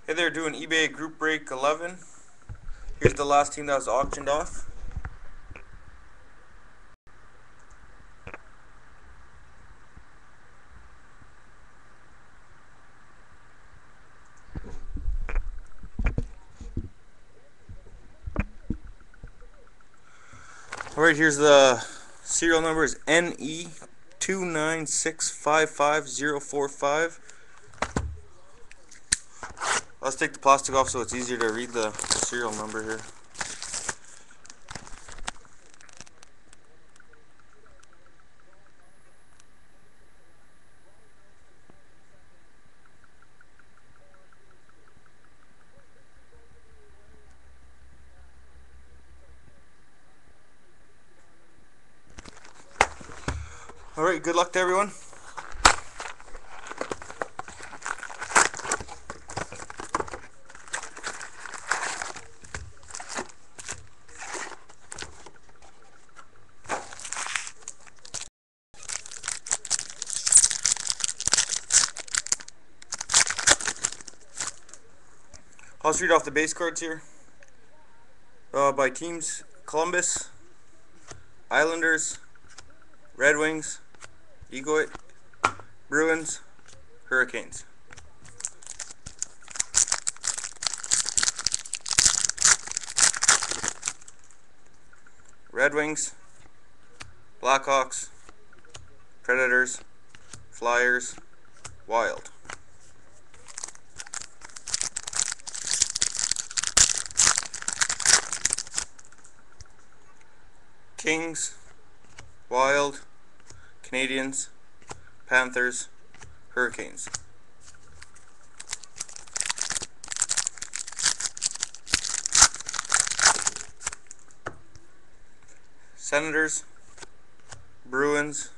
Hey there, doing eBay Group Break 11. Here's the last team that was auctioned off. Alright, here's the serial number is NE2965545. Let's take the plastic off so it's easier to read the serial number here. Alright, good luck to everyone. I'll just read off the base cards here. By teams: Columbus, Islanders, Red Wings, Egoit, Bruins, Hurricanes. Red Wings, Blackhawks, Predators, Flyers, Wild. Kings, Wild, Canadiens, Panthers, Hurricanes. Senators, Bruins,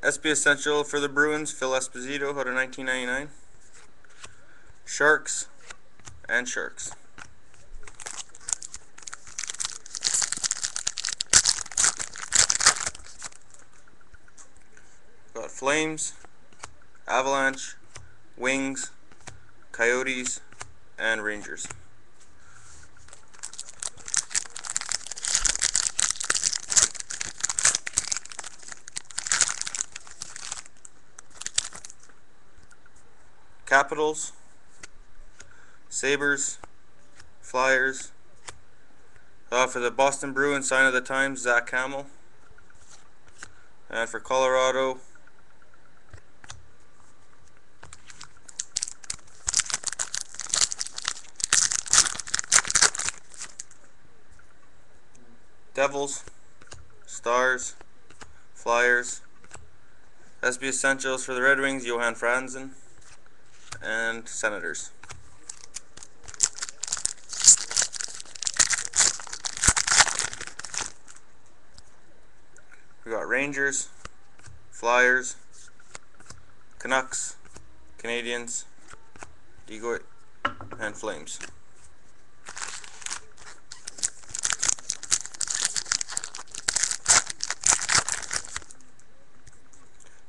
SB Essential for the Bruins, Phil Esposito out of 1999. Sharks and Sharks. Got Flames, Avalanche, Wings, Coyotes, and Rangers. Capitals, Sabres, Flyers. For the Boston Bruins, sign of the times, Zach Hamill. And for Colorado, Devils, Stars, Flyers, SB Essentials for the Red Wings, Johan Franzen, and Senators. We got Rangers, Flyers, Canucks, Canadiens, Egoit, and Flames.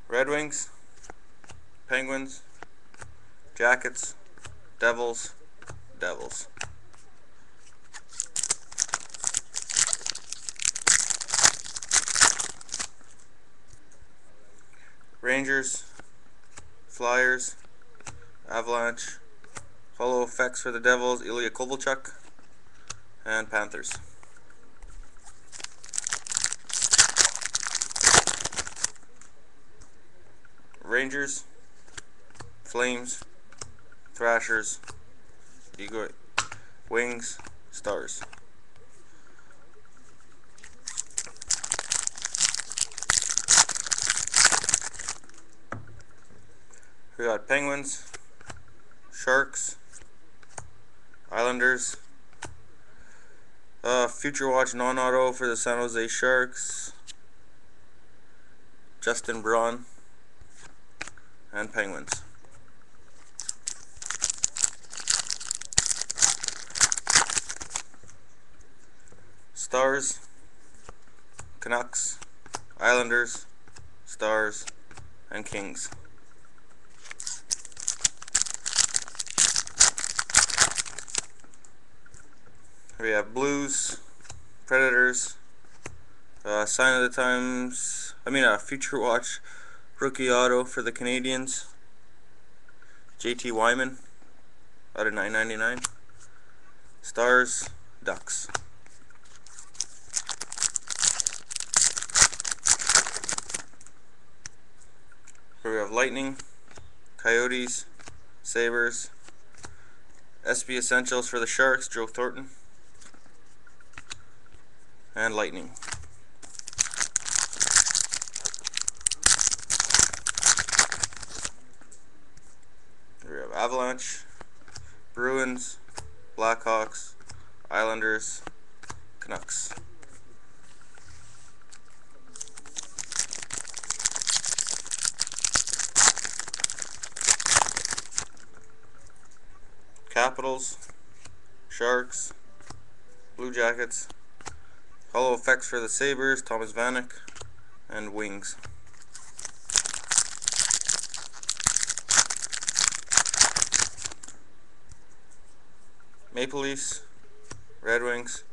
Red Wings, Penguins, Jackets, Devils, Devils. Rangers, Flyers, Avalanche, Follow Effects for the Devils, Ilya Kovalchuk, and Panthers. Rangers, Flames, Thrashers, Egoit, Wings, Stars. We got Penguins, Sharks, Islanders, Future Watch non-auto for the San Jose Sharks, Justin Braun, and Penguins. Stars, Canucks, Islanders, Stars, and Kings. We have Blues, Predators, Sign of the Times, Future Watch rookie auto for the Canadians, JT Wyman out of 9.99. Stars, Ducks. Here we have Lightning, Coyotes, Sabres, SB Essentials for the Sharks, Joe Thornton, and Lightning. Here we have Avalanche, Bruins, Blackhawks, Islanders, Canucks. Capitals, Sharks, Blue Jackets, Hollow Effects for the Sabres, Thomas Vanek, and Wings. Maple Leafs, Red Wings,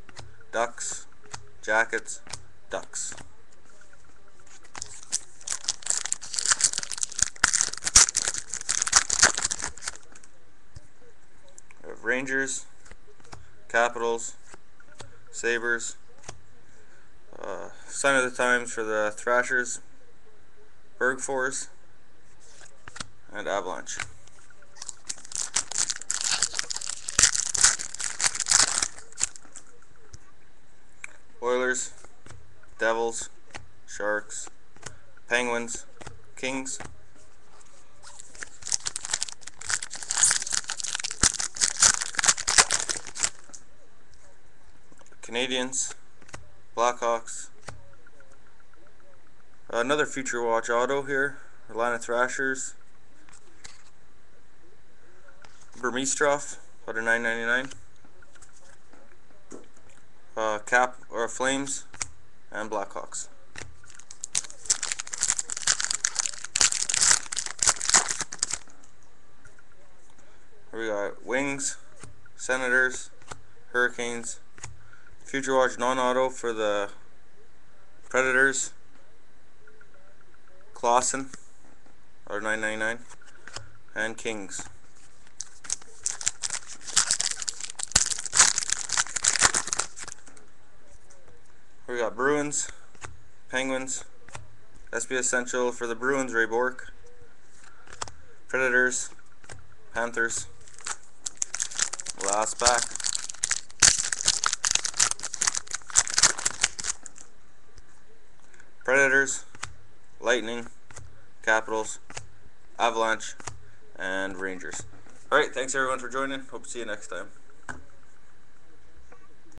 Ducks, Jackets, Ducks. We have Rangers, Capitals, Sabres, Sign of the Times for the Thrashers, Bergfors, and Avalanche. Oilers, Devils, Sharks, Penguins, Kings, Canadians, Blackhawks, another Future Watch auto here, Atlanta Thrashers, Burmistrov out of 9.99, Flames, and Blackhawks. Here we got Wings, Senators, Hurricanes, Future Watch non-auto for the Predators, Clausen out of 9.99, and Kings. We got Bruins, Penguins, SB Essential for the Bruins, Ray Bourque, Predators, Panthers, last pack, Predators, Lightning, Capitals, Avalanche, and Rangers. Alright, thanks everyone for joining. Hope to see you next time.